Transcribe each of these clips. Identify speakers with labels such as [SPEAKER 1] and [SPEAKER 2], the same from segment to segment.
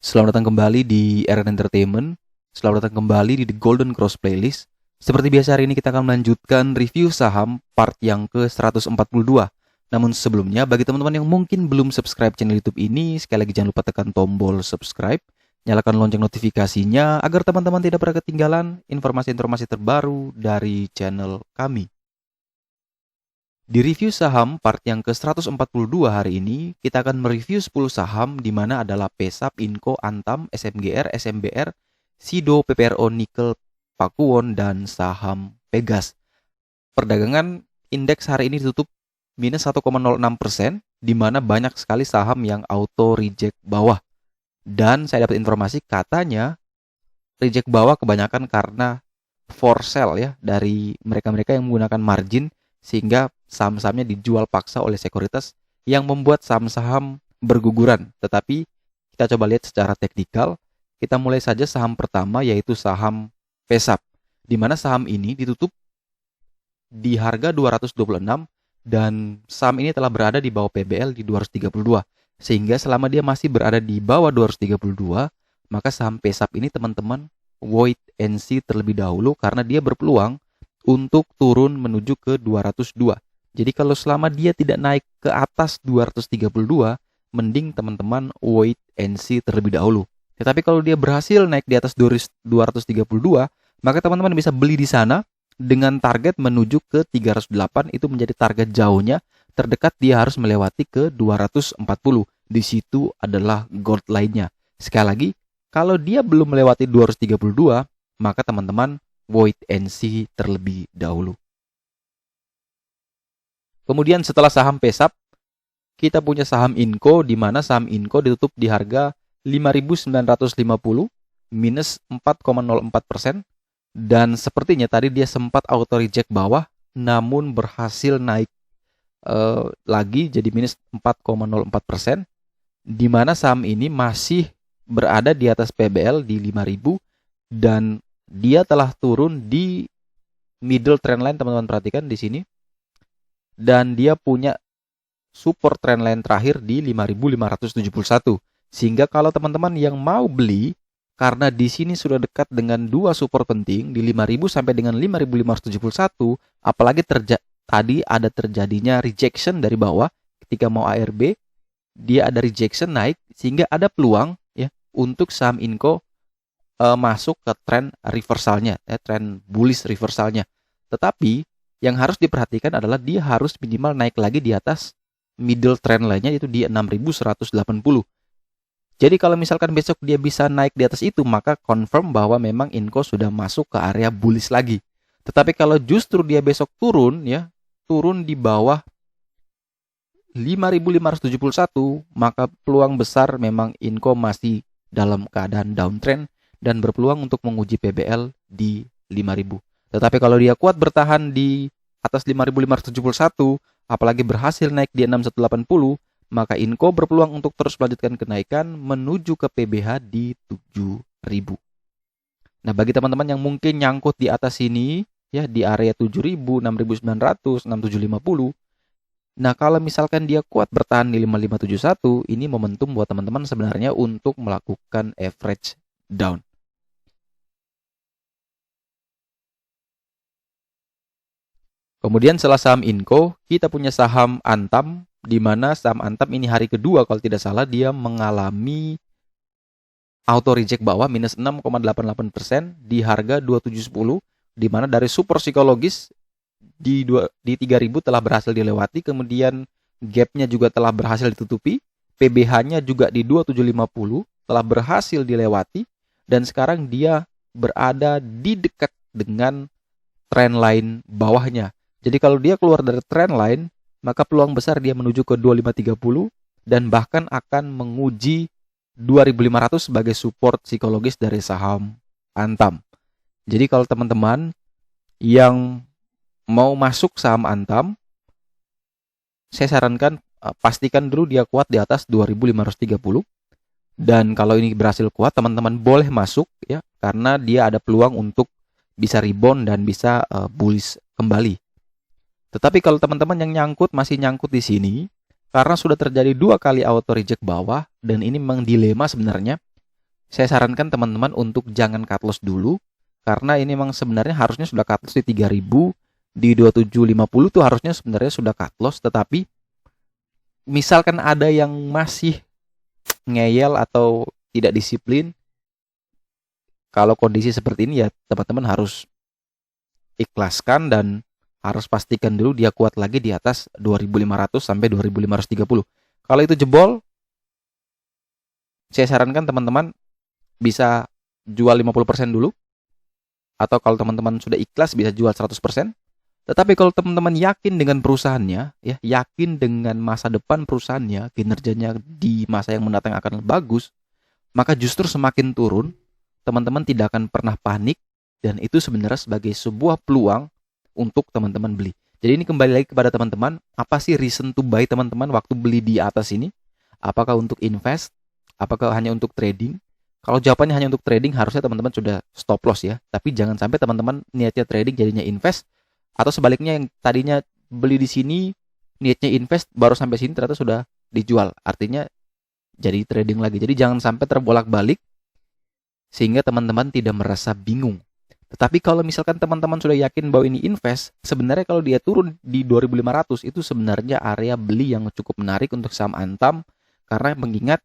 [SPEAKER 1] Selamat datang kembali di RN Entertainment. Selamat datang kembali di The Golden Cross Playlist. Seperti biasa hari ini kita akan melanjutkan review saham part yang ke-142. Namun sebelumnya, bagi teman-teman yang mungkin belum subscribe channel YouTube ini, sekali lagi jangan lupa tekan tombol subscribe, nyalakan lonceng notifikasinya agar teman-teman tidak pernah ketinggalan informasi-informasi terbaru dari channel kami. Di review saham part yang ke-142 hari ini, kita akan mereview 10 saham di mana adalah PESAP, Inco, Antam, SMGR, SMBR, Sido, PPRO, Nikel, Pakuwon, dan saham Pegas. Perdagangan indeks hari ini ditutup minus 1,06%, di mana banyak sekali saham yang auto reject bawah. Dan saya dapat informasi katanya reject bawah kebanyakan karena for sell ya dari mereka-mereka yang menggunakan margin, sehingga saham-sahamnya dijual paksa oleh sekuritas yang membuat saham-saham berguguran. Tetapi kita coba lihat secara teknikal. Kita mulai saja saham pertama, yaitu saham PESAP, di mana saham ini ditutup di harga 226 dan saham ini telah berada di bawah PBL di 232. Sehingga selama dia masih berada di bawah 232, maka saham PESAP ini teman-teman wait and see terlebih dahulu karena dia berpeluang untuk turun menuju ke 202. Jadi kalau selama dia tidak naik ke atas 232, mending teman-teman wait and see terlebih dahulu. Tetapi kalau dia berhasil naik di atas 232, maka teman-teman bisa beli di sana dengan target menuju ke 308, itu menjadi target jauhnya. Terdekat dia harus melewati ke 240. Di situ adalah gold lainnya. Sekali lagi, kalau dia belum melewati 232, maka teman-teman wait and see terlebih dahulu. Kemudian setelah saham PESAP, kita punya saham Inco, di mana saham Inco ditutup di harga 5.950 minus 4,04%, dan sepertinya tadi dia sempat auto reject bawah namun berhasil naik lagi jadi minus 4,04%, di mana saham ini masih berada di atas PBL di 5.000 dan dia telah turun di middle trend line, teman-teman perhatikan di sini. Dan dia punya support trend line terakhir di 5.571. Sehingga kalau teman-teman yang mau beli, karena di sini sudah dekat dengan dua support penting di 5.000 sampai dengan 5.571, apalagi tadi ada terjadinya rejection dari bawah ketika mau ARB, dia ada rejection naik sehingga ada peluang ya untuk saham Inco masuk ke tren reversalnya, tren bullish reversalnya. Tetapi yang harus diperhatikan adalah dia harus minimal naik lagi di atas middle trend line-nya, yaitu di 6.180. Jadi kalau misalkan besok dia bisa naik di atas itu, maka confirm bahwa memang Inco sudah masuk ke area bullish lagi. Tetapi kalau justru dia besok turun ya, turun di bawah 5.571, maka peluang besar memang Inco masih dalam keadaan downtrend dan berpeluang untuk menguji PBL di 5.000. Tetapi kalau dia kuat bertahan di atas 5.571, apalagi berhasil naik di 6.180, maka Inco berpeluang untuk terus melanjutkan kenaikan menuju ke PBH di 7.000. Nah, bagi teman-teman yang mungkin nyangkut di atas sini, ya di area 7.000, 6.900, 6.750, nah kalau misalkan dia kuat bertahan di 5.571, ini momentum buat teman-teman sebenarnya untuk melakukan average down. Kemudian setelah saham Inco, kita punya saham Antam, di mana saham Antam ini hari kedua kalau tidak salah dia mengalami auto reject bawah minus 6,88% di harga 2710, di mana dari super psikologis di 3.000 telah berhasil dilewati, kemudian gapnya juga telah berhasil ditutupi, PBH-nya juga di 2750 telah berhasil dilewati, dan sekarang dia berada di dekat dengan trend line bawahnya. Jadi kalau dia keluar dari trend line, maka peluang besar dia menuju ke 2530 dan bahkan akan menguji 2.500 sebagai support psikologis dari saham Antam. Jadi kalau teman-teman yang mau masuk saham Antam, saya sarankan pastikan dulu dia kuat di atas 2.530. Dan kalau ini berhasil kuat, teman-teman boleh masuk ya, karena dia ada peluang untuk bisa rebound dan bisa bullish kembali. Tetapi kalau teman-teman yang masih nyangkut di sini, karena sudah terjadi 2 kali auto reject bawah, dan ini memang dilema sebenarnya. Saya sarankan teman-teman untuk jangan cut loss dulu, karena ini memang sebenarnya harusnya sudah cut loss di 3000, di 2750 tuh harusnya sebenarnya sudah cut loss, tetapi misalkan ada yang masih ngeyel atau tidak disiplin, kalau kondisi seperti ini ya teman-teman harus ikhlaskan dan harus pastikan dulu dia kuat lagi di atas 2500 sampai 2530. Kalau itu jebol, saya sarankan teman-teman bisa jual 50% dulu, atau kalau teman-teman sudah ikhlas bisa jual 100%. Tetapi kalau teman-teman yakin dengan perusahaannya, ya, yakin dengan masa depan perusahaannya, kinerjanya di masa yang mendatang akan bagus, maka justru semakin turun, teman-teman tidak akan pernah panik, dan itu sebenarnya sebagai sebuah peluang untuk teman-teman beli. Jadi ini kembali lagi kepada teman-teman, apa sih reason to buy teman-teman waktu beli di atas ini? Apakah untuk invest? Apakah hanya untuk trading? Kalau jawabannya hanya untuk trading, harusnya teman-teman sudah stop loss ya. Tapi jangan sampai teman-teman niatnya trading jadinya invest, atau sebaliknya yang tadinya beli di sini niatnya invest baru sampai sini ternyata sudah dijual. Artinya jadi trading lagi. Jadi jangan sampai terbolak-balik sehingga teman-teman tidak merasa bingung. Tetapi kalau misalkan teman-teman sudah yakin bahwa ini invest, sebenarnya kalau dia turun di 2500 itu sebenarnya area beli yang cukup menarik untuk saham Antam, karena mengingat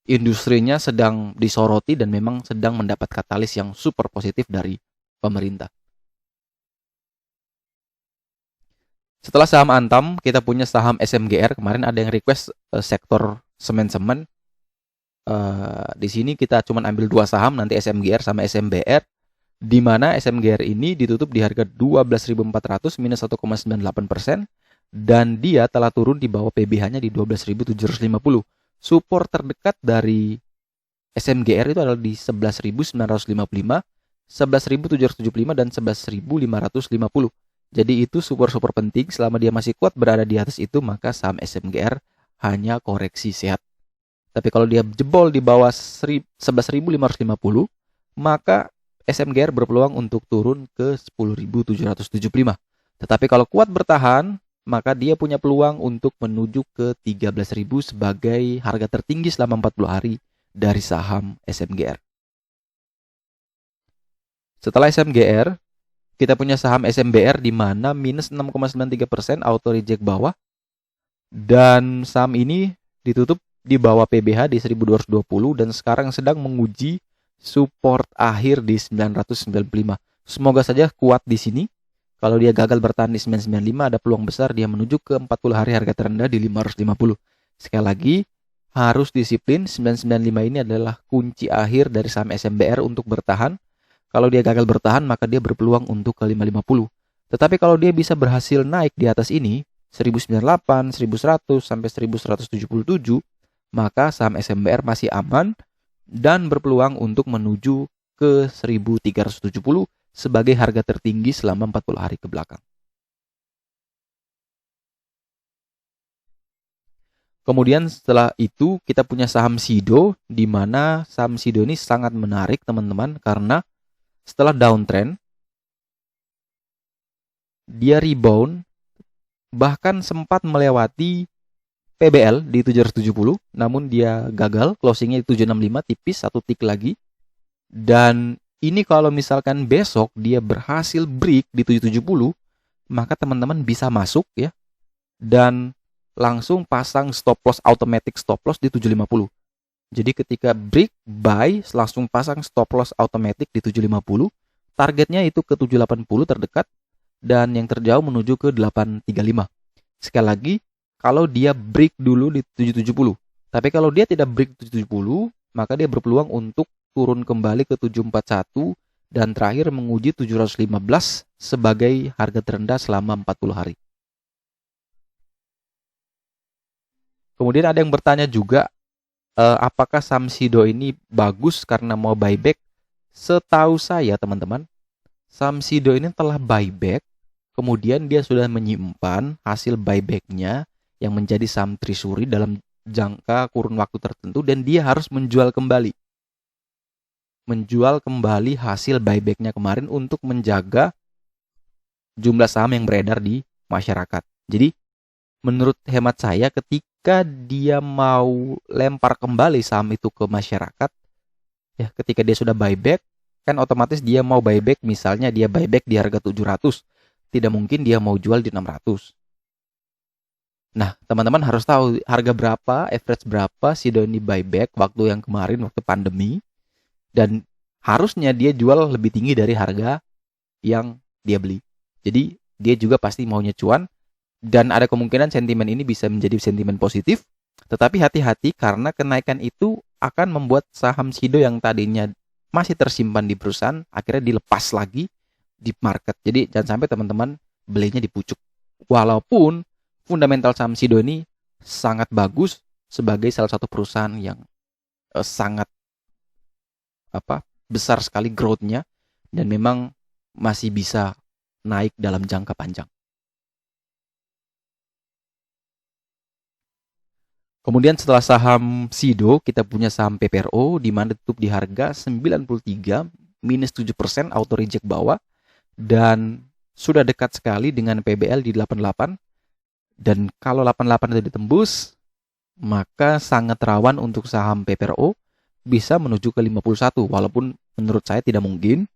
[SPEAKER 1] industrinya sedang disoroti dan memang sedang mendapat katalis yang super positif dari pemerintah. Setelah saham Antam, kita punya saham SMGR. Kemarin ada yang request sektor semen-semen. Di sini kita cuma ambil dua saham, nanti SMGR sama SMBR, di mana SMGR ini ditutup di harga 12.400 minus 1,98%, dan dia telah turun di bawah PBH-nya di 12.750. Support terdekat dari SMGR itu adalah di 11.955, 11.775 dan 11.550. Jadi itu support-support penting. Selama dia masih kuat berada di atas itu, maka saham SMGR hanya koreksi sehat. Tapi kalau dia jebol di bawah 11.550, maka SMGR berpeluang untuk turun ke 10.775. Tetapi kalau kuat bertahan, maka dia punya peluang untuk menuju ke 13.000 sebagai harga tertinggi selama 40 hari dari saham SMGR. Setelah SMGR, kita punya saham SMBR di mana minus 6,93%, auto reject bawah, dan saham ini ditutup di bawah PBH di 1220 dan sekarang sedang menguji support akhir di 995. Semoga saja kuat di sini. Kalau dia gagal bertahan di 995, ada peluang besar dia menuju ke 40 hari harga terendah di 550. Sekali lagi, harus disiplin. 995 ini adalah kunci akhir dari saham SMBR untuk bertahan. Kalau dia gagal bertahan, maka dia berpeluang untuk ke 550. Tetapi kalau dia bisa berhasil naik di atas ini, 1098, 1100 sampai 1177, maka saham SMBR masih aman dan berpeluang untuk menuju ke 1370 sebagai harga tertinggi selama 40 hari ke belakang. Kemudian setelah itu kita punya saham Sido, di mana saham Sido ini sangat menarik teman-teman, karena setelah downtrend dia rebound, bahkan sempat melewati PBL di 770, namun dia gagal, closingnya di 765, tipis satu tik lagi. Dan ini kalau misalkan besok dia berhasil break di 770, maka teman-teman bisa masuk ya, dan langsung pasang stop loss, automatic stop loss di 750. Jadi ketika break buy, langsung pasang stop loss automatic di 750. Targetnya itu ke 780 terdekat, dan yang terjauh menuju ke 835. Sekali lagi, kalau dia break dulu di 770. Tapi kalau dia tidak break 770, maka dia berpeluang untuk turun kembali ke 741 dan terakhir menguji 715 sebagai harga terendah selama 40 hari. Kemudian ada yang bertanya juga, apakah saham Sido ini bagus karena mau buyback? Setahu saya teman-teman, saham Sido ini telah buyback, kemudian dia sudah menyimpan hasil buybacknya yang menjadi saham treasury dalam jangka kurun waktu tertentu, dan dia harus menjual kembali hasil buybacknya kemarin untuk menjaga jumlah saham yang beredar di masyarakat. Jadi menurut hemat saya, ketika ketika dia mau lempar kembali saham itu ke masyarakat, ya ketika dia sudah buyback, kan otomatis dia mau buyback, misalnya dia buyback di harga 700, tidak mungkin dia mau jual di 600. Nah, teman-teman harus tahu harga berapa, average berapa si Doni buyback waktu yang kemarin, waktu pandemi. Dan harusnya dia jual lebih tinggi dari harga yang dia beli. Jadi, dia juga pasti maunya cuan. Dan ada kemungkinan sentimen ini bisa menjadi sentimen positif. Tetapi hati-hati karena kenaikan itu akan membuat saham Sido yang tadinya masih tersimpan di perusahaan, akhirnya dilepas lagi di market. Jadi, jangan sampai teman-teman belinya di pucuk. Walaupun fundamental saham Sido ini sangat bagus sebagai salah satu perusahaan yang sangat besar sekali growth-nya dan memang masih bisa naik dalam jangka panjang. Kemudian setelah saham Sido, kita punya saham PPRO di mana tutup di harga 93 minus 7%, auto reject bawah dan sudah dekat sekali dengan PBL di 88. Dan kalau 88 itu ditembus, maka sangat rawan untuk saham PPRO bisa menuju ke 51, walaupun menurut saya tidak mungkin.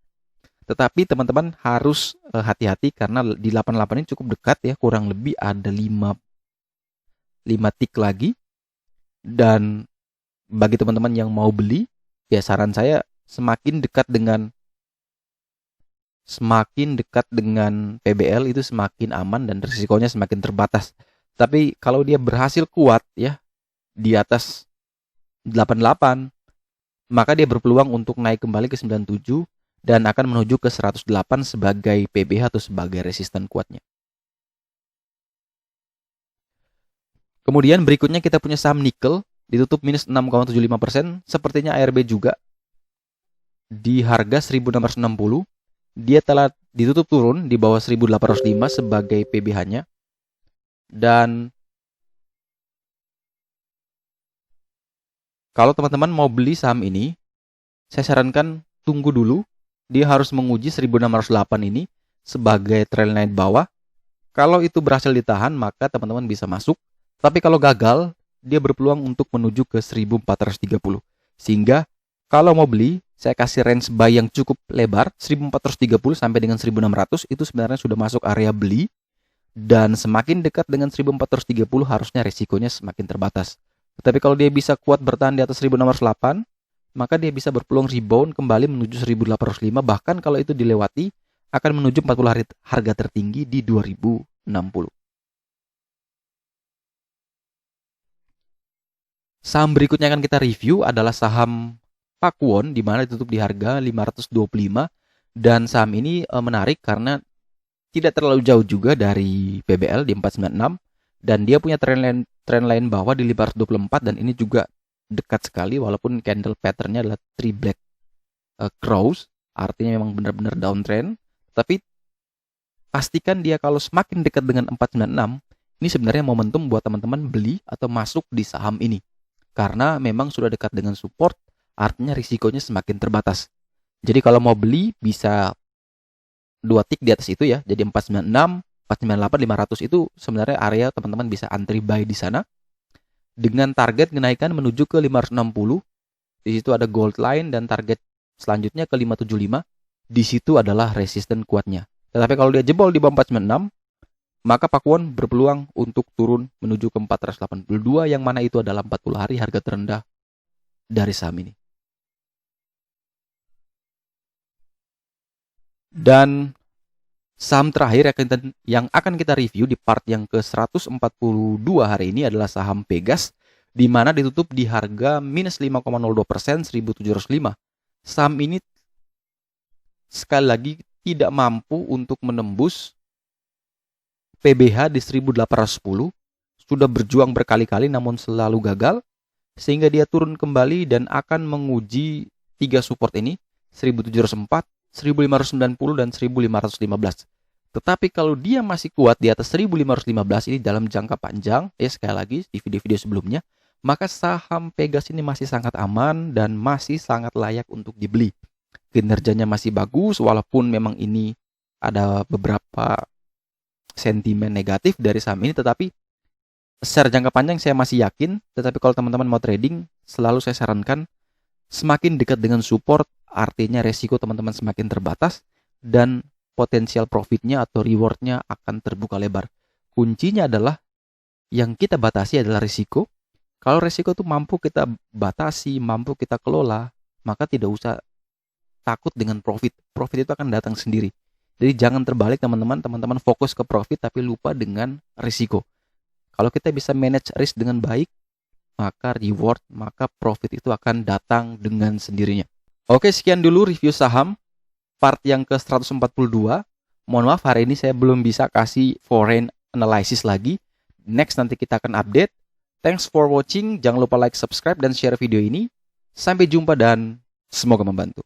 [SPEAKER 1] Tetapi teman-teman harus hati-hati karena di 88 ini cukup dekat ya, kurang lebih ada 5 tick lagi. Dan bagi teman-teman yang mau beli, ya saran saya semakin dekat dengan PBL itu semakin aman dan risikonya semakin terbatas. Tapi kalau dia berhasil kuat ya di atas 88, maka dia berpeluang untuk naik kembali ke 97 dan akan menuju ke 108 sebagai PBH atau sebagai resisten kuatnya. Kemudian berikutnya kita punya saham nikel, ditutup minus 6,75%, sepertinya ARB juga di harga 1660. Dia telah ditutup turun di bawah 1805 sebagai PBH-nya. Dan kalau teman-teman mau beli saham ini, saya sarankan tunggu dulu. Dia harus menguji 1608 ini sebagai trendline bawah. Kalau itu berhasil ditahan, maka teman-teman bisa masuk. Tapi kalau gagal, dia berpeluang untuk menuju ke 1430. Sehingga kalau mau beli, saya kasih range buy yang cukup lebar, 1430 sampai dengan 1600 itu sebenarnya sudah masuk area beli. Dan semakin dekat dengan 1430 harusnya risikonya semakin terbatas. Tetapi kalau dia bisa kuat bertahan di atas 1608, maka dia bisa berpeluang rebound kembali menuju 1805. Bahkan kalau itu dilewati, akan menuju 40 hari harga tertinggi di 2060. Saham berikutnya akan kita review adalah saham Pakuwon, di mana ditutup di harga 525. Dan saham ini menarik karena tidak terlalu jauh juga dari PBL di 496. Dan dia punya trendline bawah di 524 dan ini juga dekat sekali walaupun candle patternnya adalah 3 black crows, artinya memang benar-benar downtrend. Tapi pastikan dia kalau semakin dekat dengan 496, ini sebenarnya momentum buat teman-teman beli atau masuk di saham ini. Karena memang sudah dekat dengan support, artinya risikonya semakin terbatas. Jadi kalau mau beli bisa 2 tick di atas itu ya. Jadi 496, 498, 500 itu sebenarnya area teman-teman bisa antri buy di sana. Dengan target kenaikan menuju ke 560. Di situ ada gold line dan target selanjutnya ke 575. Di situ adalah resisten kuatnya. Tetapi kalau dia jebol di bawah 496, maka Pakuwon berpeluang untuk turun menuju ke 482 yang mana itu adalah 40 hari harga terendah dari saham ini. Dan saham terakhir yang akan kita review di part yang ke-142 hari ini adalah saham Pegas, di mana ditutup di harga minus 5,02%, 1705. Saham ini sekali lagi tidak mampu untuk menembus PBH di 1810. Sudah berjuang berkali-kali namun selalu gagal, sehingga dia turun kembali dan akan menguji 3 support ini, 1704, 1590 dan 1515. Tetapi kalau dia masih kuat di atas 1515 ini dalam jangka panjang, ya sekali lagi di video-video sebelumnya, maka saham Pegas ini masih sangat aman dan masih sangat layak untuk dibeli. Kinerjanya masih bagus walaupun memang ini ada beberapa sentimen negatif dari saham ini, tetapi Secara jangka panjang saya masih yakin, tetapi kalau teman-teman mau trading, selalu saya sarankan semakin dekat dengan support, artinya resiko teman-teman semakin terbatas dan potensial profitnya atau rewardnya akan terbuka lebar. Kuncinya adalah yang kita batasi adalah risiko. Kalau risiko itu mampu kita batasi, mampu kita kelola, maka tidak usah takut dengan profit. Profit itu akan datang sendiri. Jadi jangan terbalik teman-teman, teman-teman fokus ke profit tapi lupa dengan risiko. Kalau kita bisa manage risk dengan baik, maka reward, maka profit itu akan datang dengan sendirinya. Oke, sekian dulu review saham part yang ke-142. Mohon maaf, hari ini saya belum bisa kasih foreign analysis lagi. Next nanti kita akan update. Thanks for watching. Jangan lupa like, subscribe, dan share video ini. Sampai jumpa dan semoga membantu.